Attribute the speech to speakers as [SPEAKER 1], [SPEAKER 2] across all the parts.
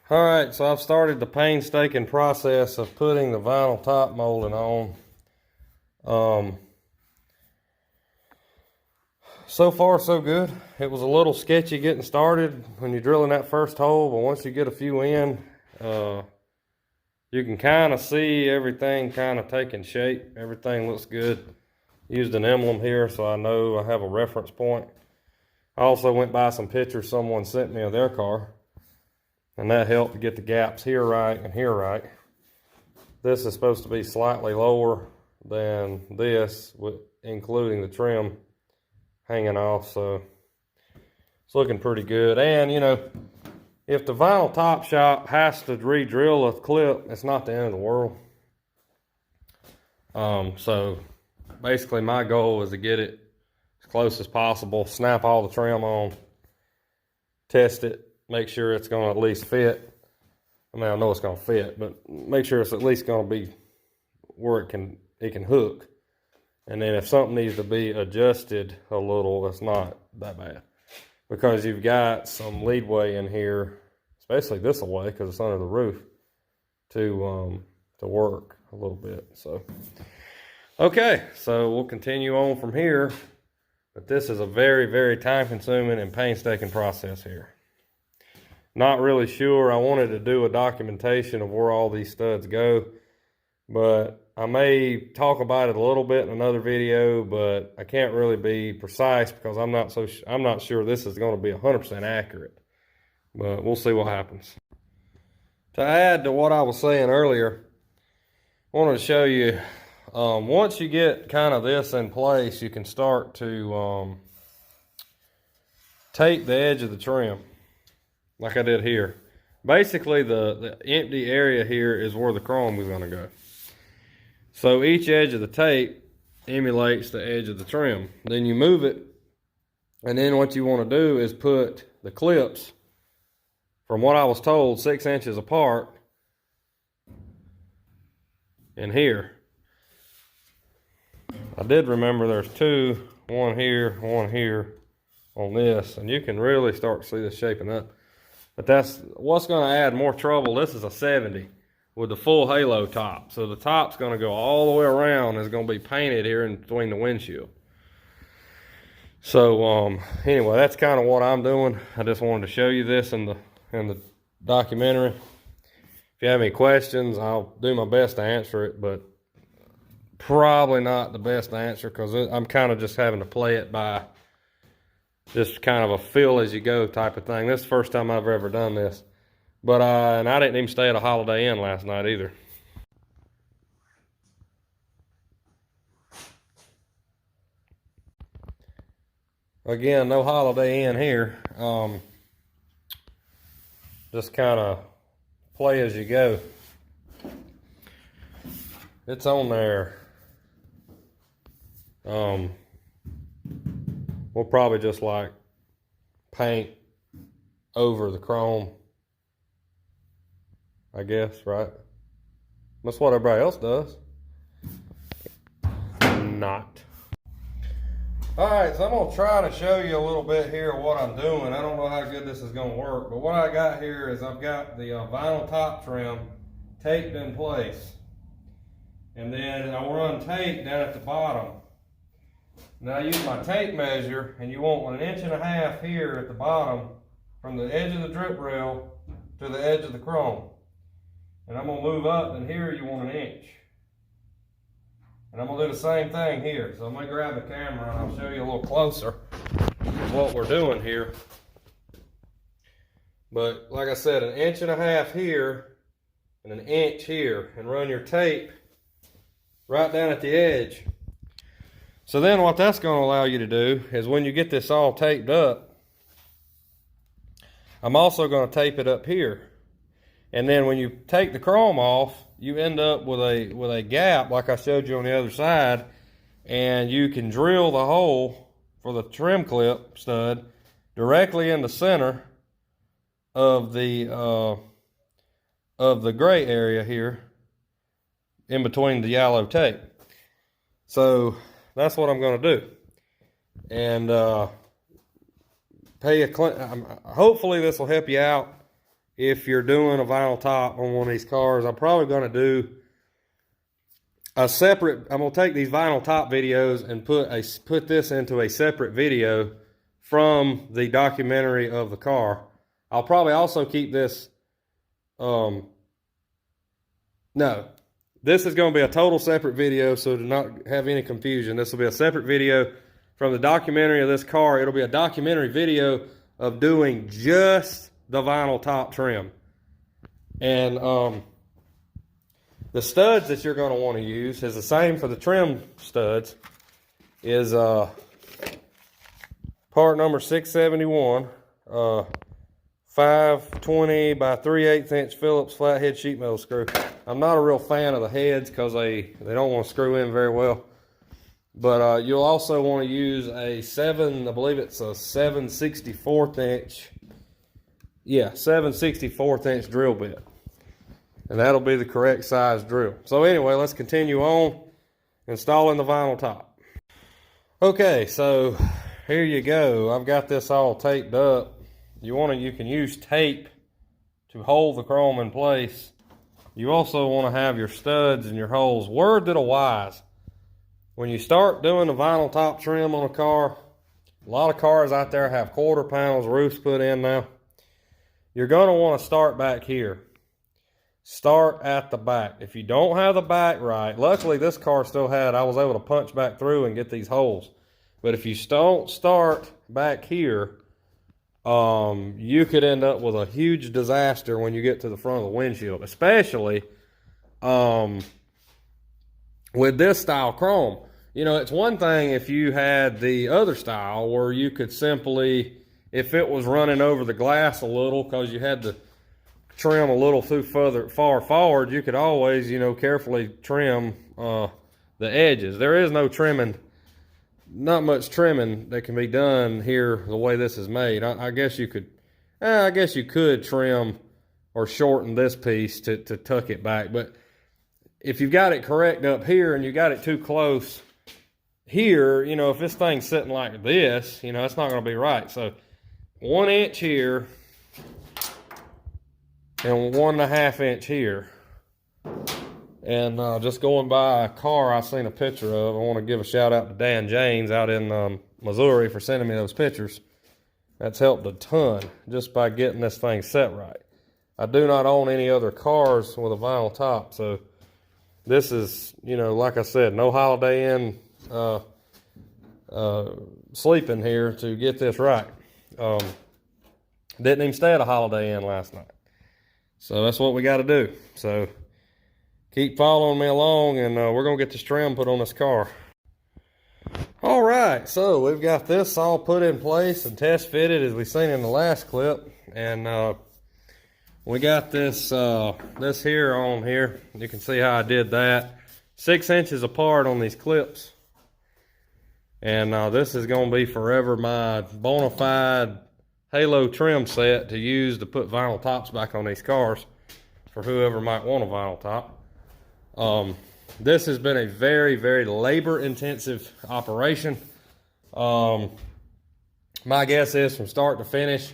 [SPEAKER 1] All right, so I've started the painstaking process of putting the vinyl top molding on. So far so good. It was a little sketchy getting started when you're drilling that first hole, but once you get a few in, you can kind of see everything kind of taking shape. Everything looks good. Used an emblem here so I know I have a reference point. I also went by some pictures someone sent me of their car, and that helped to get the gaps here right and here right. This is supposed to be slightly lower than this, including the trim hanging off, so it's looking pretty good. And you know, if the vinyl top shop has to re-drill a clip, it's not the end of the world. So basically my goal is to get it as close as possible, snap all the trim on, test it, make sure it's going to at least fit. I mean, I know it's going to fit, but make sure it's at least going to be where it can hook. And then if something needs to be adjusted a little, it's not that bad, because you've got some leadway in here, especially this way because it's under the roof, to work a little bit. So okay, so we'll continue on from here, but this is a very, very time consuming and painstaking process here. Not really sure. I wanted to do a documentation of where all these studs go, but I may talk about it a little bit in another video, but I can't really be precise because I'm not sure this is going to be 100% accurate, but we'll see what happens. To add to what I was saying earlier, I wanted to show you, once you get kind of this in place, you can start to tape the edge of the trim like I did here. Basically, the empty area here is where the chrome is going to go. So each edge of the tape emulates the edge of the trim. Then you move it, and then what you want to do is put the clips, from what I was told, 6 inches apart in here. I did remember there's two, one here on this, and you can really start to see this shaping up. But that's what's going to add more trouble. This is a 70 with the full halo top. So the top's going to go all the way around. It's going to be painted here in between the windshield. So anyway, that's kind of what I'm doing. I just wanted to show you this in the documentary. If you have any questions, I'll do my best to answer it, but probably not the best answer because I'm kind of just having to play it by just kind of a feel as you go type of thing. This is the first time I've ever done this. But and I didn't even stay at a Holiday Inn last night either. Again, no Holiday Inn here. Just kind of play as you go. It's on there. We'll probably just like paint over the chrome, I guess, right? That's what everybody else does. Not. All right, so I'm gonna try to show you a little bit here of what I'm doing. I don't know how good this is gonna work, but what I got here is I've got the vinyl top trim taped in place. And then I'll run tape down at the bottom. Now I use my tape measure, and you want 1.5 inches here at the bottom from the edge of the drip rail to the edge of the chrome. And I'm gonna move up, and here you want 1 inch. And I'm gonna do the same thing here. So I'm gonna grab the camera and I'll show you a little closer of what we're doing here. But like I said, 1.5 inches here and 1 inch here, and run your tape right down at the edge. So then what that's going to allow you to do is when you get this all taped up, I'm also going to tape it up here. And then when you take the chrome off, you end up with a gap like I showed you on the other side, and you can drill the hole for the trim clip stud directly in the center of the gray area here in between the yellow tape. So that's what I'm going to do. And hopefully this will help you out. if you're doing a vinyl top on one of these cars. I'm probably going to do a separate, I'm going to take these vinyl top videos and put this into a separate video from the documentary of the car. I'll probably also keep this, no, this is going to be a total separate video, so to not have any confusion, this will be a separate video from the documentary of this car. It'll be a documentary video of doing just the vinyl top trim. And the studs that you're going to want to use is the same for the trim studs. Is part number 671, 520 by 3/8 inch Phillips flathead sheet metal screw. I'm not a real fan of the heads because they don't want to screw in very well. But you'll also want to use a I believe it's a 7/64 inch. Yeah, 7/64 inch drill bit. And that'll be the correct size drill. So anyway, let's continue on installing the vinyl top. Okay, so here you go. I've got this all taped up. You can use tape to hold the chrome in place. You also want to have your studs and your holes. Word to the wise. When you start doing the vinyl top trim on a car, a lot of cars out there have quarter panels, roofs put in now. You're going to want to start back here. Start at the back. If you don't have the back right, luckily this car still had, I was able to punch back through and get these holes. But if you don't start back here, you could end up with a huge disaster when you get to the front of the windshield, especially with this style chrome. You know, it's one thing if you had the other style where you could simply, if it was running over the glass a little because you had to trim a little far forward, you could always, you know, carefully trim the edges. There is no trimming, not much trimming that can be done here the way this is made. I guess you could, trim or shorten this piece to tuck it back. But if you've got it correct up here and you got it too close here, you know, if this thing's sitting like this, you know, it's not going to be right. So 1 inch here and 1.5 inch here. And just going by a car I seen a picture of, I want to give a shout out to Dan James out in Missouri for sending me those pictures. That's helped a ton just by getting this thing set right. I do not own any other cars with a vinyl top, so this is, you know, like I said, no Holiday Inn sleeping here to get this right. Didn't even stay at a Holiday Inn last night. So that's what we got to do. So keep following me along, and we're going to get this trim put on this car. All right, so we've got this all put in place and test fitted as we seen in the last clip. And we got this this here on here. You can see how I did that. 6 inches apart on these clips. And this is going to be forever my bona fide halo trim set to use to put vinyl tops back on these cars for whoever might want a vinyl top. This has been a very, very labor intensive operation. My guess is from start to finish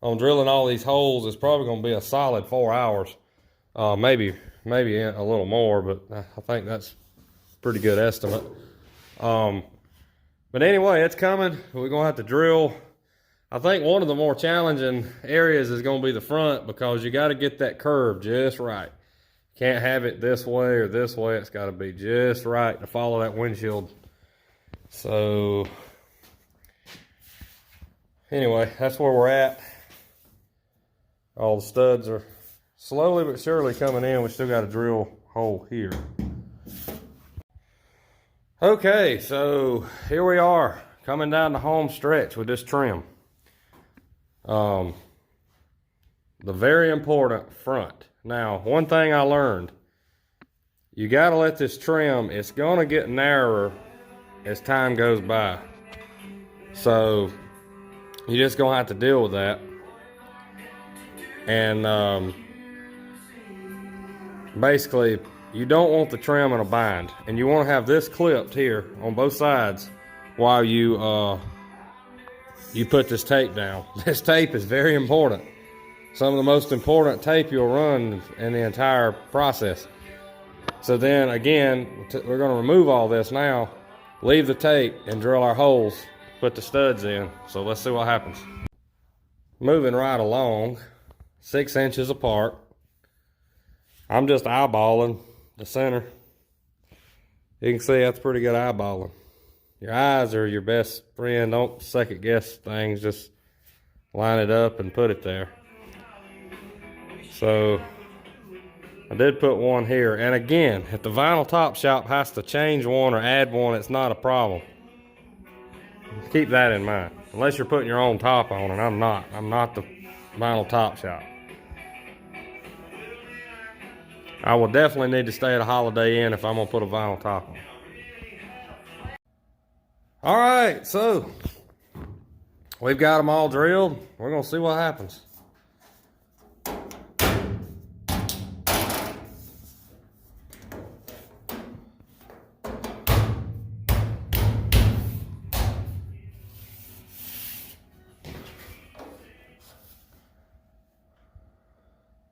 [SPEAKER 1] on drilling all these holes is probably going to be a solid 4 hours. Maybe a little more, but I think that's a pretty good estimate. But anyway, it's coming. We're going to have to drill. I think one of the more challenging areas is going to be the front, because you got to get that curve just right. Can't have it this way or this way. It's got to be just right to follow that windshield. So anyway, that's where we're at. All the studs are slowly but surely coming in. We still got a drill hole here. Okay, so here we are coming down the home stretch with this trim. The very important front. Now, one thing I learned, you got to let this trim, it's going to get narrower as time goes by. So you're just going to have to deal with that. And basically, you don't want the trim in a bind. And you want to have this clipped here on both sides while you put this tape down. This tape is very important. some of the most important tape you'll run in the entire process. So then again, we're going to remove all this now, leave the tape, and drill our holes, put the studs in. So let's see what happens. Moving right along, 6 inches apart. I'm just eyeballing the center. You can see that's pretty good eyeballing. Your eyes are your best friend. Don't second guess things, just line it up and put it there. So I did put one here, and again, if the vinyl top shop has to change one or add one, it's not a problem. Keep that in mind. Unless you're putting your own top on, and I'm not. I'm not the vinyl top shop. I will definitely need to stay at a Holiday Inn if I'm gonna put a vinyl top on. All right, so we've got them all drilled. We're gonna see what happens.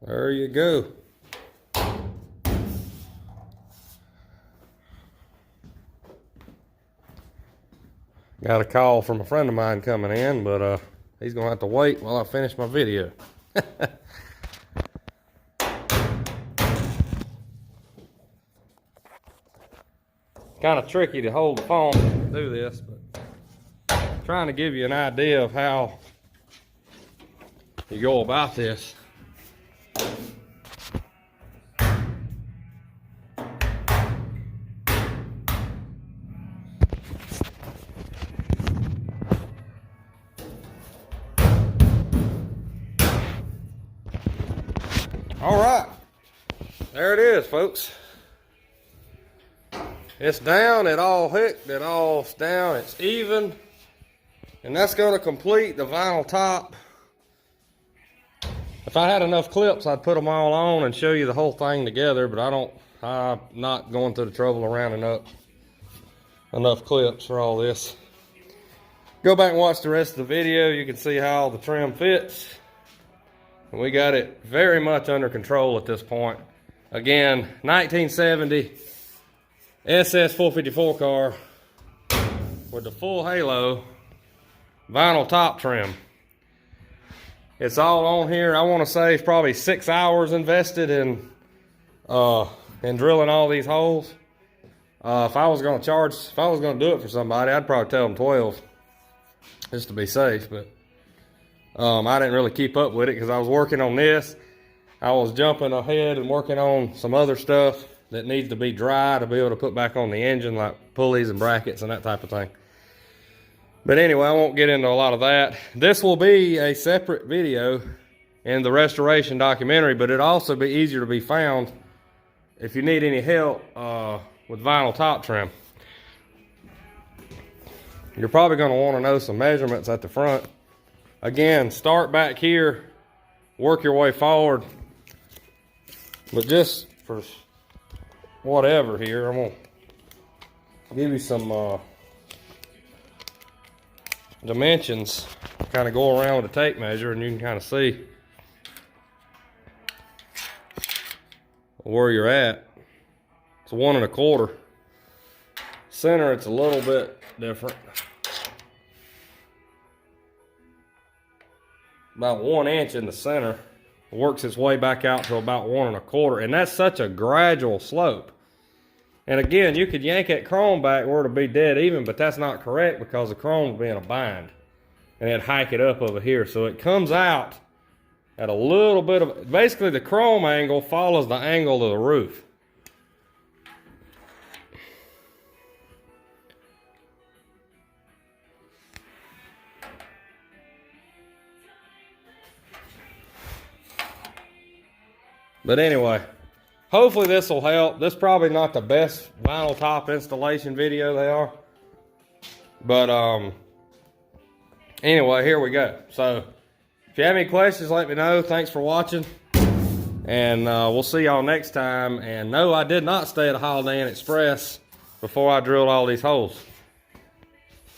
[SPEAKER 1] There you go. Got a call from a friend of mine coming in, but he's gonna have to wait while I finish my video. Kind of tricky to hold the phone and do this, but trying to give you an idea of how you go about this. All right, there it is, folks. It's down, it all hooked, it all's down, it's even. And that's gonna complete the vinyl top. If I had enough clips, I'd put them all on and show you the whole thing together, but I'm not going through the trouble of rounding up enough clips for all this. Go back and watch the rest of the video. You can see how the trim fits. And we got it very much under control at this point. Again, 1970 SS 454 car with the full halo vinyl top trim. It's all on here. I want to say it's probably 6 hours invested in drilling all these holes. If I was going to do it for somebody, I'd probably tell them 12 just to be safe, but I didn't really keep up with it because I was working on this. I was jumping ahead and working on some other stuff that needs to be dry to be able to put back on the engine, like pulleys and brackets and that type of thing. But anyway, I won't get into a lot of that. This will be a separate video in the restoration documentary, but it'll also be easier to be found if you need any help with vinyl top trim. You're probably going to want to know some measurements at the front. Again, start back here, work your way forward. But just for whatever here, I'm going to give you some dimensions. Kind of go around with a tape measure and you can kind of see where you're at. It's 1 1/4. Center, it's a little bit different. About 1 inch in the center. Works its way back out to about 1 1/4, and that's such a gradual slope. And again, you could yank that chrome back where it'll be dead even, but that's not correct because the chrome will be in a bind, and it'd hike it up over here. So it comes out at a little bit of, basically the chrome angle follows the angle of the roof. But anyway, hopefully this will help. This is probably not the best vinyl top installation video they are. But anyway, here we go. So if you have any questions, let me know. Thanks for watching. And we'll see y'all next time. And no, I did not stay at a Holiday Inn Express before I drilled all these holes.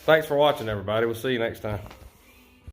[SPEAKER 1] Thanks for watching, everybody. We'll see you next time.